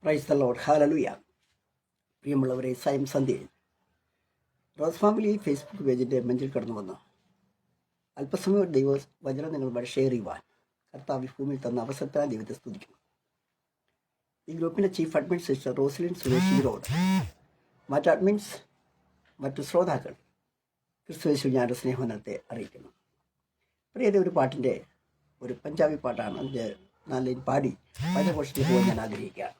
Praise the Lord, hallelujah. പ്രിയമുള്ളവരെ, സായം സന്ധ്യയിൽ റോസ് ഫാമിലി ഫേസ്ബുക്ക് പേജിൻ്റെ മഞ്ചിൽ കടന്നു വന്ന് അല്പസമയം വചനം നിങ്ങളുമായി ഷെയർ ചെയ്യുവാൻ കർത്താവ് ഭൂമിയിൽ തന്ന അവസരത്തിനായി ദൈവത്തെ സ്തുതിക്കുന്നു. ഈ ഗ്രൂപ്പിൻ്റെ chief admin sister Roslin Suresh Erode, മറ്റ് അഡ്മിൻസ്, മറ്റു ശ്രോതാക്കൾ ക്രിസ്തുയേശുവിൽ ഞാനൊരു സ്നേഹവന്ദനത്തെ അറിയിക്കുന്നു. പ്രിയരെ, ഒരു പഞ്ചാബി പാട്ടാണ്. അതിൻ്റെ 4 ലൈൻ പാടി വചനഘോഷത്തിൽ പോകാൻ ഞാൻ ആഗ്രഹിക്കുകയാണ്.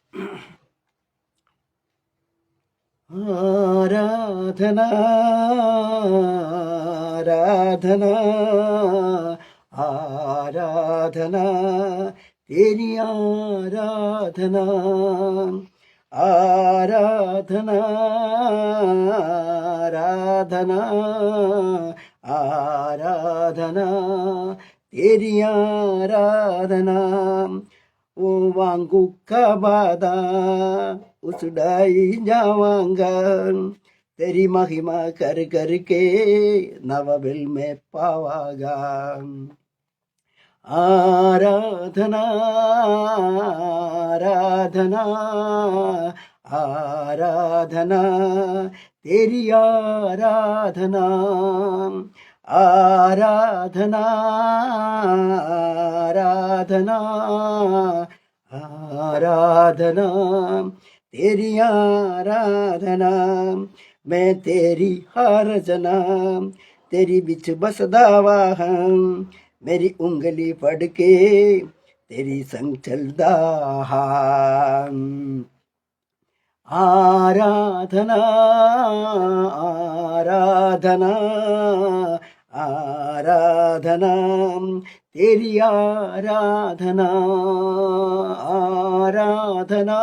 ആരാധന ആരാധന ആരാധന തേരി ആരാധന ആരാധന ആരാധന ആരാധന तेरी आराधना. ओ वांगू का बादा उसडाई जावांगा, तेरी महिमा कर करके नवबिल में पावागा. आराधना आराधना आराधना तेरी आराधना आराधना आराधना आराधना तेरी आराधना. मैं तेरी हर जना तेरी बिच बसदा वाहन, मेरी उंगली पढ़ के तेरी संग चलदा हां. आराधना आराधना आराधना तेरी आराधना आराधना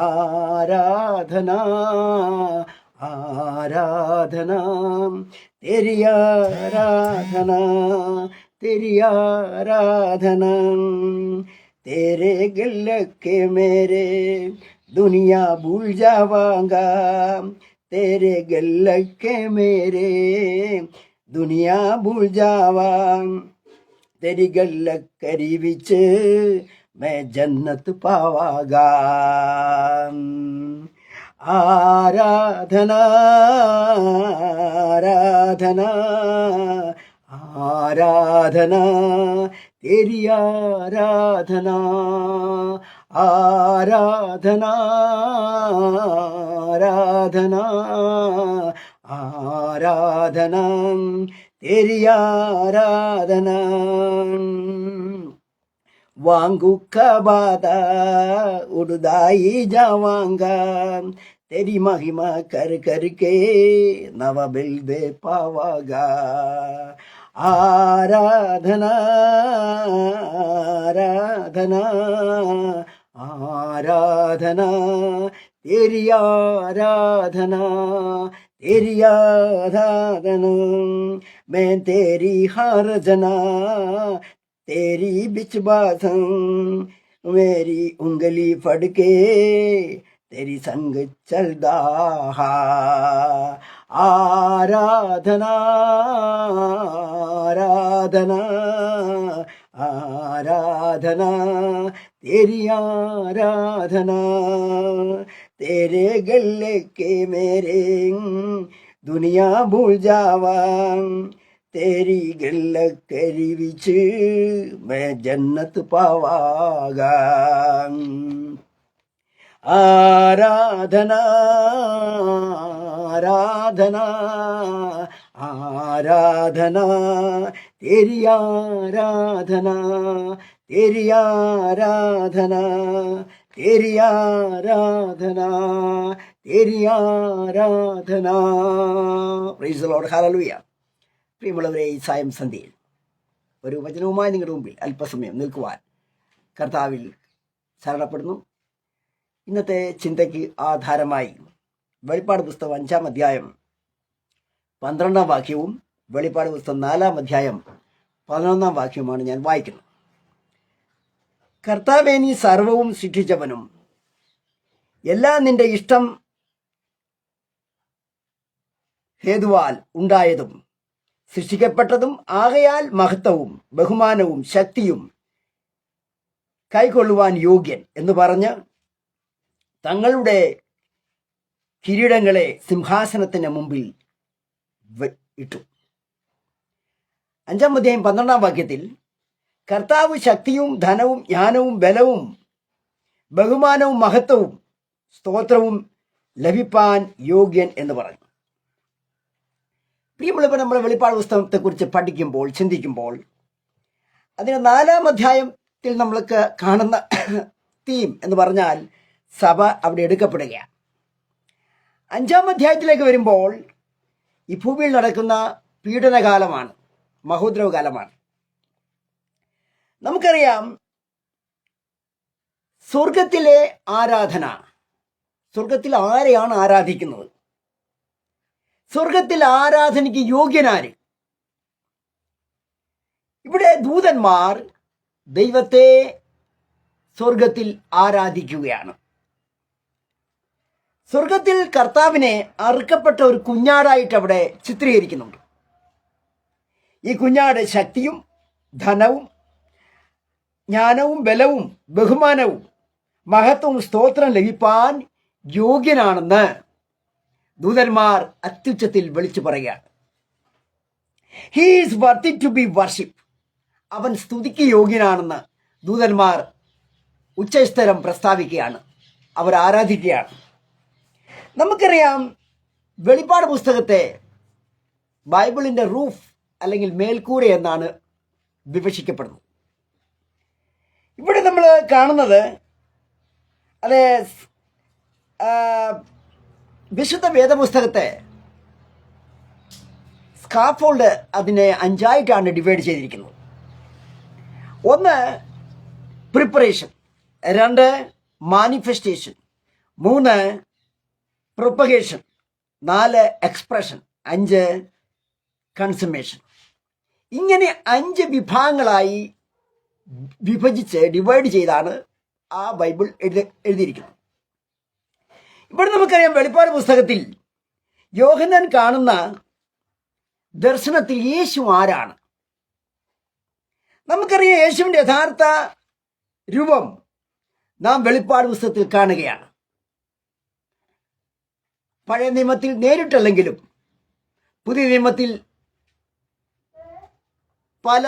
आराधना आराधना तेरी आराधना तेरी आराधना. तेरे गिल के मेरे दुनिया भूल जावांगा, तेरे गल के मेरे दुनिया भूल जावा. तेरी गल करी विच मैं जन्नत पावागा. आराधना आराधना आराधना तेरी आराधना आराधना आराधना आराधना तेरी आराधना. वांगू का बादा उड़दाई जावांगा, तेरी महिमा कर करके नवबिल दे पावागा. आराधना आराधना आराधना तेरी आराधना तेरी आराधना. मैं तेरी हर जना तेरी बिच बासन, मेरी उंगली फड़ के तेरी संग चलदा हा. आराधना आराधना आराधना तेरी आराधना. तेरे गले के मेरे दुनिया भूल जावा, तेरी गल करी विच मैं जन्नत पावागा. आराधना आराधना आराधना तेरी आराधना तेरी आराधना तेरी आराधना तेरी आराधना. Praise the Lord, hallelujah. പ്രിയമുള്ളവരെ, ഈ സായം സന്ധ്യയിൽ ഒരു വചനവുമായി നിങ്ങളുടെ മുമ്പിൽ അല്പസമയം നിൽക്കുവാൻ കർത്താവിൽ ശരണപ്പെടുന്നു. ഇന്നത്തെ ചിന്തയ്ക്ക് ആധാരമായി വെളിപ്പാട് പുസ്തകം 5-ാം അധ്യായം 12-ാം വാക്യവും വെളിപ്പാട് പുസ്തകം 4-ാം അധ്യായം 11-ാം വാക്യവുമാണ് ഞാൻ വായിക്കുന്നത്. കർത്താവേ, നീ സർവവും സൃഷ്ടിച്ചവനും എല്ലാം നിന്റെ ഇഷ്ടം ഹേതുവാൽ ഉണ്ടായതും സൃഷ്ടിക്കപ്പെട്ടതും ആകയാൽ മഹത്വവും ബഹുമാനവും ശക്തിയും കൈക്കൊള്ളുവാൻ യോഗ്യൻ എന്ന് പറഞ്ഞ് തങ്ങളുടെ കിരീടങ്ങളെ സിംഹാസനത്തിന് മുമ്പിൽ ഇട്ടു. 5-ാം അധ്യായം 12-ാം വാക്യത്തിൽ കർത്താവ് ശക്തിയും ധനവും ജ്ഞാനവും ബലവും ബഹുമാനവും മഹത്വവും സ്തോത്രവും ലഭിപ്പാൻ യോഗ്യൻ എന്ന് പറഞ്ഞു. പ്രിയമുള്ളവർ, നമ്മൾ വെളിപ്പാട് പുസ്തകത്തെക്കുറിച്ച് പഠിക്കുമ്പോൾ, ചിന്തിക്കുമ്പോൾ അതിന് 4-ാം അധ്യായത്തിൽ നമ്മൾക്ക് കാണുന്ന തീം എന്ന് പറഞ്ഞാൽ സഭ അവിടെ എടുക്കപ്പെടുകയാണ്. 5-ാം അധ്യായത്തിലേക്ക് വരുമ്പോൾ ഈ ഭൂമിയിൽ നടക്കുന്ന പീഡനകാലമാണ്, മഹോദ്രവകാലമാണ്. നമുക്കറിയാം, സ്വർഗത്തിലെ ആരാധന, സ്വർഗത്തിൽ ആരെയാണ് ആരാധിക്കുന്നത്? സ്വർഗത്തിൽ ആരാധനയ്ക്ക് യോഗ്യനാര്? ഇവിടെ ദൂതന്മാർ ദൈവത്തെ സ്വർഗത്തിൽ ആരാധിക്കുകയാണ്. സ്വർഗത്തിൽ കർത്താവിനെ അറുക്കപ്പെട്ട ഒരു കുഞ്ഞാടായിട്ട് അവിടെ ചിത്രീകരിക്കുന്നുണ്ട്. ഈ കുഞ്ഞാട് ശക്തിയും ധനവും ജ്ഞാനവും ബലവും ബഹുമാനവും മഹത്വവും സ്തോത്രം ലഭിപ്പാൻ യോഗ്യനാണെന്ന് ദൂതന്മാർ അത്യുച്ചത്തിൽ വിളിച്ചു പറയുകയാണ്. He is worthy to be worship. അവൻ സ്തുതിക്ക് യോഗ്യനാണെന്ന് ദൂതന്മാർ ഉച്ചസ്ഥരം പ്രസ്താവിക്കുകയാണ്, അവർ ആരാധിക്കുകയാണ്. നമുക്കറിയാം, വെളിപ്പാട് പുസ്തകത്തെ ബൈബിളിൻ്റെ റൂഫ് അല്ലെങ്കിൽ മേൽക്കൂര എന്നാണ് വിവക്ഷിക്കപ്പെടുന്നത്. ഇവിടെ നമ്മൾ കാണുന്നത് അതെ, വിശുദ്ധ വേദപുസ്തകത്തെ സ്കാഫോൾഡ് അതിനെ 5ആയിട്ടാണ് ഡിവൈഡ് ചെയ്തിരിക്കുന്നത്. 1 preparation, 2 manifestation, 3 propagation, 4 expression, 5 consummation. ഇങ്ങനെ 5 വിഭാഗങ്ങളായി വിഭജിച്ച് ഡിവൈഡ് ചെയ്താണ് ആ ബൈബിൾ എഴുതിയിരിക്കുന്നത്. ഇവിടെ നമുക്കറിയാം, വെളിപ്പാട് പുസ്തകത്തിൽ യോഹന്നാൻ കാണുന്ന ദർശനത്തിൽ യേശു ആരാണ്? നമുക്കറിയാം, യേശുവിൻ്റെ യഥാർത്ഥ രൂപം നാം വെളിപ്പാട് പുസ്തകത്തിൽ കാണുകയാണ്. പഴയ നിയമത്തിൽ നേരിട്ടല്ലെങ്കിലും പുതിയ നിയമത്തിൽ പല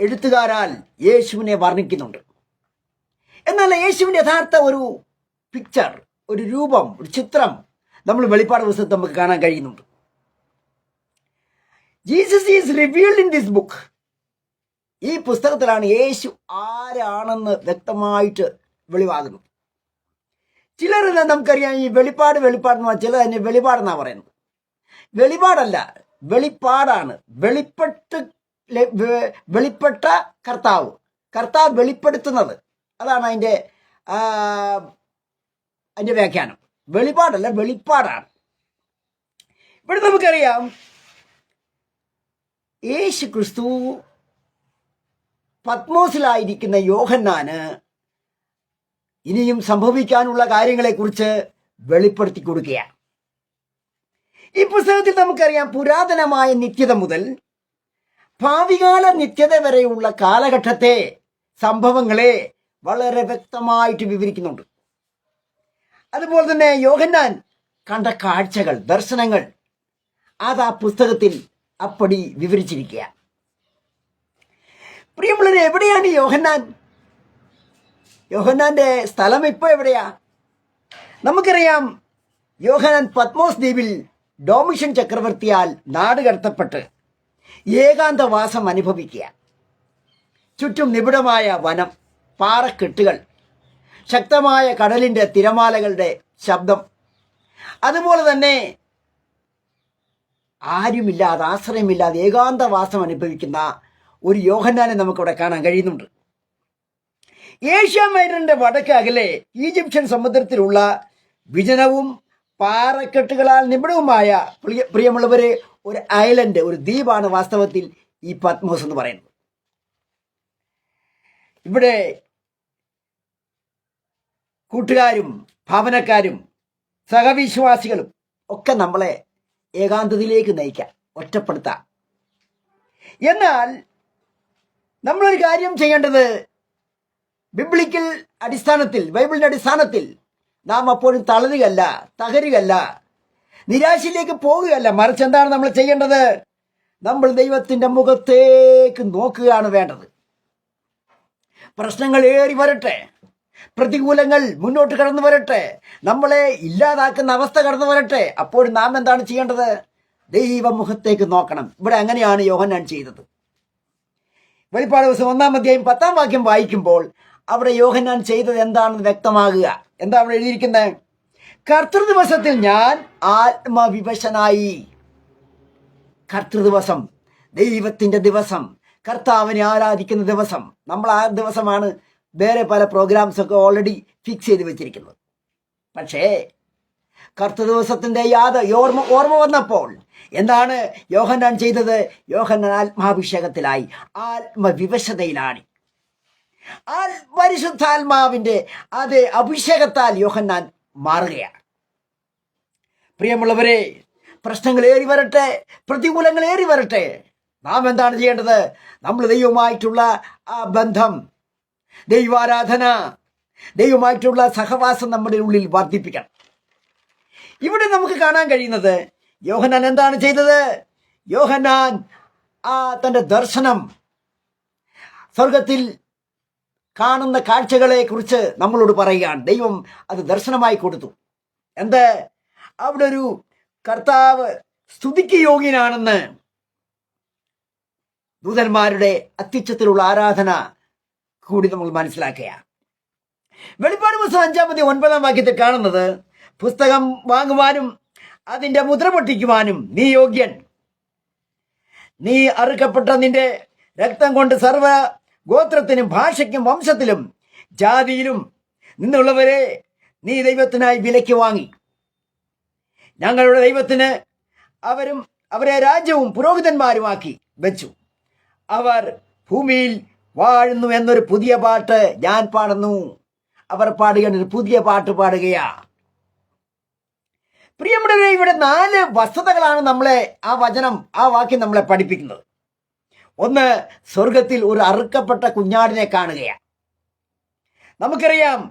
എഴുത്തുകാരാൽ യേശുവിനെ വർണ്ണിക്കുന്നുണ്ട്. എന്നാൽ യേശുവിൻ്റെ യഥാർത്ഥ ഒരു പിക്ചർ, ഒരു രൂപം, ഒരു ചിത്രം നമ്മൾ വെളിപ്പാട് പുസ്തകത്തിൽ നമുക്ക് കാണാൻ കഴിയുന്നുണ്ട്. Jesus is revealed in this book. ഈ പുസ്തകത്തിലാണ് യേശു ആരാണെന്ന് വ്യക്തമായിട്ട് വെളിവാകുന്നത്. ചിലരെല്ലാം നമുക്കറിയാം, ഈ വെളിപ്പാടെന്ന് പറഞ്ഞാൽ ചിലർ തന്നെ വെളിപാടെന്നാണ് പറയുന്നത്. വെളിപാടല്ല, വെളിപ്പാടാണ്. വെളിപ്പെട്ട കർത്താവ് വെളിപ്പെടുത്തുന്നത്, അതാണ് അതിൻ്റെ വ്യാഖ്യാനം. വെളിപാടല്ല, വെളിപ്പാടാണ്. ഇവിടെ നമുക്കറിയാം, യേശു ക്രിസ്തു പത്മോസിലായിരിക്കുന്ന യോഹന്നാന് ഇനിയും സംഭവിക്കാനുള്ള കാര്യങ്ങളെക്കുറിച്ച് വെളിപ്പെടുത്തി കൊടുക്കുകയാണ്. ഈ പുസ്തകത്തിൽ നമുക്കറിയാം, പുരാതനമായ നിത്യത മുതൽ ഭാവികാല നിത്യത വരെയുള്ള കാലഘട്ടത്തെ സംഭവങ്ങളെ വളരെ വ്യക്തമായിട്ട് വിവരിക്കുന്നുണ്ട്. അതുപോലെ തന്നെ യോഹന്നാൻ കണ്ട കാഴ്ചകൾ, ദർശനങ്ങൾ, അത് ആ പുസ്തകത്തിൽ അപ്പടി വിവരിച്ചിരിക്കുക. പ്രിയമുള്ളവരെ, എവിടെയാണ് യോഹന്നാൻ? യോഹന്നാന്റെ സ്ഥലം ഇപ്പോൾ എവിടെയാ? നമുക്കറിയാം, യോഹന്നാൻ പത്മോസ് ദ്വീപിൽ ഡോമിഷ്യൻ ചക്രവർത്തിയാൽ നാട് കടത്തപ്പെട്ട് ഏകാന്തവാസം അനുഭവിക്കുക. ചുറ്റും നിബിഡമായ വനം, പാറക്കെട്ടുകൾ, ശക്തമായ കടലിൻ്റെ തിരമാലകളുടെ ശബ്ദം, അതുപോലെ തന്നെ ആരുമില്ലാതെ, ആശ്രയമില്ലാതെ ഏകാന്തവാസം അനുഭവിക്കുന്ന ഒരു യോഹന്നാനെ നമുക്കിവിടെ കാണാൻ കഴിയുന്നുണ്ട്. ഏഷ്യ മൈനറിന്റെ വടക്ക് അകലെ ഈജിപ്ഷ്യൻ സമുദ്രത്തിലുള്ള വിജനവും പാറക്കെട്ടുകളാൽ നിബിഡവുമായ പ്രിയമുള്ളവരെ ഒരു ഐലൻഡ്, ഒരു ദ്വീപാണ് വാസ്തവത്തിൽ ഈ പത്മോസ് എന്ന് പറയുന്നത്. ഇവിടെ കൂട്ടുകാരും ഭാവനക്കാരും സഹവിശ്വാസികളും ഒക്കെ നമ്മളെ ഏകാന്തതയിലേക്ക് നയിക്കാം, ഒറ്റപ്പെടുത്താം. എന്നാൽ നമ്മളൊരു കാര്യം ചെയ്യേണ്ടത്, ബൈബിളിന്റെ അടിസ്ഥാനത്തിൽ നാം അപ്പോഴും തളരുകയല്ല, തകരുകയല്ല, നിരാശയിലേക്ക് പോകുകയല്ല. മറിച്ച് എന്താണ് നമ്മൾ ചെയ്യേണ്ടത്? നമ്മൾ ദൈവത്തിൻ്റെ മുഖത്തേക്ക് നോക്കുകയാണ് വേണ്ടത്. പ്രശ്നങ്ങൾ ഏറി വരട്ടെ, പ്രതികൂലങ്ങൾ മുന്നോട്ട് കടന്നു വരട്ടെ, നമ്മളെ ഇല്ലാതാക്കുന്ന അവസ്ഥ കടന്നു വരട്ടെ, അപ്പോൾ നാം എന്താണ് ചെയ്യേണ്ടത്? ദൈവമുഖത്തേക്ക് നോക്കണം. ഇവിടെ അങ്ങനെയാണ് യോഹന്നാൻ ചെയ്തത്. വെളിപ്പാട് ദിവസം 1-ാം അധ്യായം 10-ാം വാക്യം വായിക്കുമ്പോൾ അവിടെ യോഹന്നാൻ ചെയ്തത് എന്താണെന്ന് വ്യക്തമാകുക. എന്താ അവിടെ എഴുതിയിരിക്കുന്നത്? കർത്തൃദിവസത്തിൽ ഞാൻ ആത്മവിവശനായി. കർത്തൃദിവസം, ദൈവത്തിൻ്റെ ദിവസം, കർത്താവിനെ ആരാധിക്കുന്ന ദിവസം. നമ്മൾ ആ ദിവസമാണ് വേറെ പല പ്രോഗ്രാംസൊക്കെ ഓൾറെഡി ഫിക്സ് ചെയ്ത് വെച്ചിരിക്കുന്നത്. പക്ഷേ കർത്തൃദിവസത്തിൻ്റെ ഓർമ്മ വന്നപ്പോൾ എന്താണ് യോഹന്നാൻ ചെയ്തത്? യോഹന്നാൻ ആത്മാഭിഷേകത്തിലായി, ആത്മവിവശതയിലാണ്. പരിശുദ്ധാത്മാവിൻ്റെ അതേ അഭിഷേകത്താൽ യോഹന്നാൻ മാറുകയാണ്. പ്രിയമുള്ളവരെ, പ്രശ്നങ്ങൾ ഏറി വരട്ടെ, പ്രതികൂലങ്ങൾ ഏറി വരട്ടെ, നാം എന്താണ് ചെയ്യേണ്ടത്? നമ്മൾ ദൈവമായിട്ടുള്ള ആ ബന്ധം, ദൈവാരാധന, ദൈവമായിട്ടുള്ള സഹവാസം നമ്മുടെ ഉള്ളിൽ വർദ്ധിപ്പിക്കണം. ഇവിടെ നമുക്ക് കാണാൻ കഴിയുന്നത് യോഹന്നാൻ എന്താണ് ചെയ്തത്? യോഹന്നാൻ തൻ്റെ ദർശനം, സ്വർഗത്തിൽ കാണുന്ന കാഴ്ചകളെ കുറിച്ച് നമ്മളോട് പറയുകയാണ്. ദൈവം അത് ദർശനമായി കൊടുത്തു. എന്ത്? അവിടെ ഒരു കർത്താവ് സ്തുതിക്ക് യോഗ്യനാണെന്ന്, ദൂതന്മാരുടെ അത്യുച്ചത്തിലുള്ള ആരാധന കൂടി നമ്മൾ മനസ്സിലാക്കുക. വെളിപ്പാട് പുസ്തകം 5-ാം അധ്യായം 9-ാം വാക്യത്തിൽ കാണുന്നത്, പുസ്തകം വാങ്ങുവാനും അതിൻ്റെ മുദ്ര പൊട്ടിക്കുവാനും നീ യോഗ്യൻ. നീ അറുക്കപ്പെട്ട നിന്റെ രക്തം കൊണ്ട് സർവ ഗോത്രത്തിനും ഭാഷയ്ക്കും വംശത്തിലും ജാതിയിലും നിന്നുള്ളവരെ നീ ദൈവത്തിനായി വിലയ്ക്ക് വാങ്ങി. ഞങ്ങളുടെ ദൈവത്തിന് അവരെ രാജ്യവും പുരോഹിതന്മാരുമാക്കി വെച്ചു. അവർ ഭൂമിയിൽ വാഴുന്നു എന്നൊരു പുതിയ പാട്ട് ഞാൻ പാടുന്നു. അവർ പാടുകയാണ്, ഒരു പുതിയ പാട്ട് പാടുകയാ. പ്രിയമുള്ളവരെ, ഇവിടെ 4 വസ്തുതകളാണ് നമ്മളെ ആ വാക്യം നമ്മളെ പഠിപ്പിക്കുന്നത്. ഒന്ന്, സ്വർഗത്തിൽ ഒരു അറുക്കപ്പെട്ട കുഞ്ഞാടിനെ കാണുകയാണ്. നമുക്കറിയാം,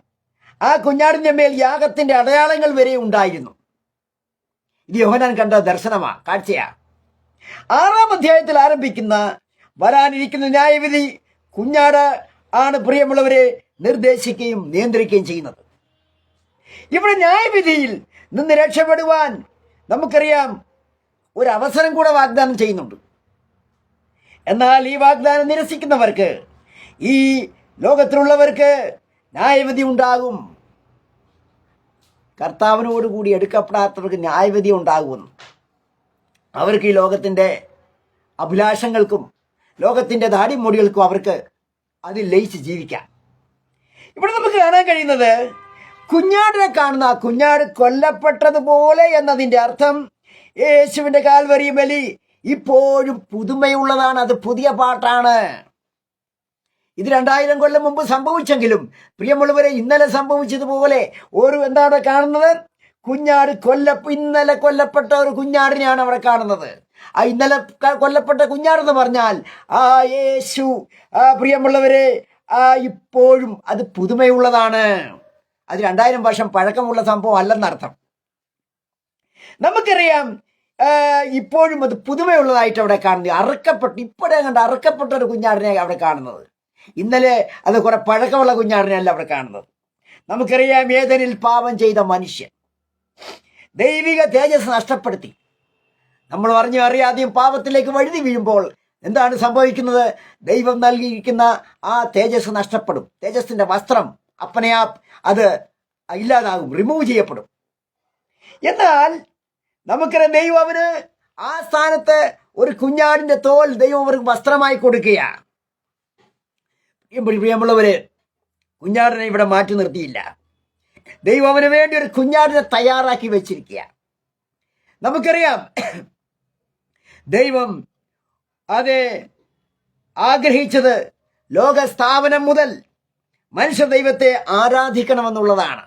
ആ കുഞ്ഞാടിന്റെ മേൽ യാഗത്തിന്റെ അടയാളങ്ങൾ വരെ ഉണ്ടായിരുന്നു. ഇത് യോഹന്നാൻ കണ്ട ദർശനമാ, കാഴ്ചയാ. 6-ാം അധ്യായത്തിൽ ആരംഭിക്കുന്ന വരാനിരിക്കുന്ന ന്യായവിധി കുഞ്ഞാട് ആണ് പ്രിയമുള്ളവരെ നിർദ്ദേശിക്കുകയും നിയന്ത്രിക്കുകയും ചെയ്യുന്നത്. ഇവിടെ ന്യായവിധിയിൽ നിന്ന് രക്ഷപ്പെടുവാൻ നമുക്കറിയാം ഒരു അവസരം കൂടെ വാഗ്ദാനം ചെയ്യുന്നുണ്ട്. എന്നാൽ ഈ വാഗ്ദാനം നിരസിക്കുന്നവർക്ക്, ഈ ലോകത്തിലുള്ളവർക്ക് ന്യായവിധി ഉണ്ടാകും. കർത്താവിനോടുകൂടി എടുക്കപ്പെടാത്തവർക്ക് ന്യായവിധി ഉണ്ടാകുമെന്ന്. അവർക്ക് ഈ ലോകത്തിൻ്റെ അഭിലാഷങ്ങൾക്കും ലോകത്തിൻ്റെ താടിമൊടികൾക്കും അവർക്ക് അതിൽ ലയിച്ച് ജീവിക്കാം. ഇവിടെ നമുക്ക് കാണാൻ കഴിയുന്നത്, കുഞ്ഞാടിനെ കാണുന്ന ആ കുഞ്ഞാട് കൊല്ലപ്പെട്ടതുപോലെ എന്നതിൻ്റെ അർത്ഥം യേശുവിൻ്റെ കാൽവരി ബലി ഇപ്പോഴും പുതുമയുള്ളതാണ്. അത് പുതിയ പാട്ടാണ്. ഇത് 2000 കൊല്ലം മുമ്പ് സംഭവിച്ചെങ്കിലും പ്രിയമുള്ളവരെ, ഇന്നലെ സംഭവിച്ചതുപോലെ എന്താണ് കാണുന്നത്? കുഞ്ഞാട് ഇന്നലെ കൊല്ലപ്പെട്ട ഒരു കുഞ്ഞാടിനെയാണ് അവിടെ കാണുന്നത്. ആ ഇന്നലെ കൊല്ലപ്പെട്ട കുഞ്ഞാടെന്ന് പറഞ്ഞാൽ യേശു, പ്രിയമുള്ളവരെ, ഇപ്പോഴും അത് പുതുമയുള്ളതാണ്. അത് 2000 വർഷം പഴക്കമുള്ള സംഭവം അല്ലെന്നർത്ഥം. നമുക്കറിയാം, ഇപ്പോഴും അത് പുതുമയുള്ളതായിട്ട് അവിടെ കാണുന്നത്. ഇപ്പോഴേ കണ്ട് അറുക്കപ്പെട്ട ഒരു കുഞ്ഞാടിനെ അവിടെ കാണുന്നത്. ഇന്നലെ അത് കുറെ പഴക്കമുള്ള കുഞ്ഞാടിനെയല്ല അവിടെ കാണുന്നത്. നമുക്കറിയാം, ഏദനിൽ പാപം ചെയ്ത മനുഷ്യൻ ദൈവിക തേജസ് നഷ്ടപ്പെടുത്തി. നമ്മൾ അറിയാതെയും പാപത്തിലേക്ക് വഴുതി വീഴുമ്പോൾ എന്താണ് സംഭവിക്കുന്നത്? ദൈവം നൽകിയിരിക്കുന്ന ആ തേജസ് നഷ്ടപ്പെടും. തേജസ്സിന്റെ വസ്ത്രം അത് ഇല്ലാതാകും, റിമൂവ് ചെയ്യപ്പെടും. എന്നാൽ നമുക്കറിയാം, ദൈവം അവന് ആ സ്ഥാനത്ത് ഒരു കുഞ്ഞാടിന്റെ തോൽ ദൈവം അവർക്ക് വസ്ത്രമായി കൊടുക്കുകയാണ്. പ്രിയമുള്ളവര്, കുഞ്ഞാടിനെ ഇവിടെ മാറ്റി നിർത്തിയില്ല. ദൈവം അവന് വേണ്ടി ഒരു കുഞ്ഞാടിനെ തയ്യാറാക്കി വെച്ചിരിക്കുക. നമുക്കറിയാം, ദൈവം ആഗ്രഹിച്ചത് ലോകസ്ഥാപനം മുതൽ മനുഷ്യ ദൈവത്തെ ആരാധിക്കണമെന്നുള്ളതാണ്.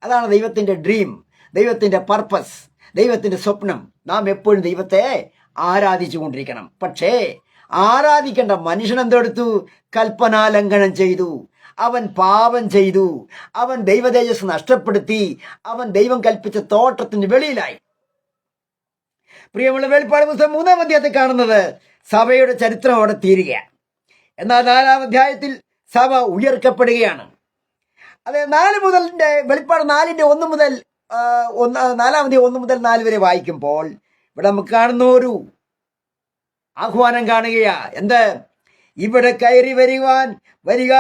അതാണ് ദൈവത്തിൻ്റെ ഡ്രീം, ദൈവത്തിൻ്റെ പർപ്പസ്, ദൈവത്തിൻ്റെ സ്വപ്നം. നാം എപ്പോഴും ദൈവത്തെ ആരാധിച്ചു കൊണ്ടിരിക്കണം. പക്ഷേ ആരാധിക്കേണ്ട മനുഷ്യൻ എന്തെടുത്തു? കൽപ്പനാലംഘനം ചെയ്തു. അവൻ പാപം ചെയ്തു, അവൻ ദൈവതേജസ് നഷ്ടപ്പെടുത്തി, അവൻ ദൈവം കൽപ്പിച്ച തോട്ടത്തിന് വെളിയിലായി. പ്രിയമുള്ള വെളിപ്പാട് പുസ്തകം 3-ാം അധ്യായത്തിൽ കാണുന്നത് സഭയുടെ ചരിത്രം അവിടെ തീരുകയാണ്. എന്നാൽ 4-ാം അധ്യായത്തിൽ സഭ ഉയർക്കപ്പെടുകയാണ്. അത് 4 മുതലിന്റെ വെളിപ്പാട് 4-ന്റെ 1 മുതൽ 4-ാം അധ്യായം 1 മുതൽ 4 വരെ വായിക്കുമ്പോൾ ഇവിടെ നമുക്ക് കാണുന്ന ഒരു ആഹ്വാനം കാണുകയാ. എന്ത്? ഇവിടെ കയറി വരിക,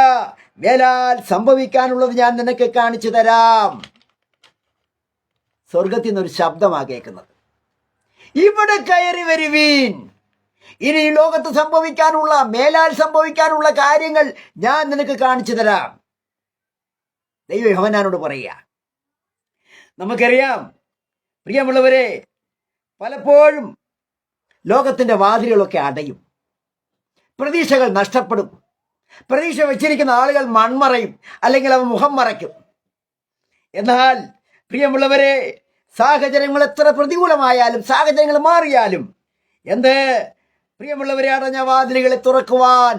മേലാൽ സംഭവിക്കാനുള്ളത് ഞാൻ നിനക്ക് കാണിച്ചു തരാം. സ്വർഗത്തിൽ നിന്നൊരു ശബ്ദമാ കേൾക്കുന്നത്. ഇവിടെ കയറി വരുവീൻ, ഇനി ഈ ലോകത്ത് സംഭവിക്കാനുള്ള, മേലാൽ സംഭവിക്കാനുള്ള കാര്യങ്ങൾ ഞാൻ നിനക്ക് കാണിച്ചു തരാം. ദൈവം യോഹന്നാനോട് പറയുക. നമുക്കറിയാം പ്രിയമുള്ളവരെ, പലപ്പോഴും ലോകത്തിന്റെ വാതിലുകളൊക്കെ അടയും, പ്രതീക്ഷകൾ നഷ്ടപ്പെടും, പ്രതീക്ഷ വെച്ചിരിക്കുന്ന ആളുകൾ മൺമറയും, അല്ലെങ്കിൽ അവ മുഖം മറയ്ക്കും. എന്നാൽ പ്രിയമുള്ളവരെ, സാഹചര്യങ്ങൾ എത്ര പ്രതികൂലമായാലും, സാഹചര്യങ്ങൾ മാറിയാലും, എന്ത് പ്രിയമുള്ളവരെ, അടഞ്ഞ വാതിലുകളെ തുറക്കുവാൻ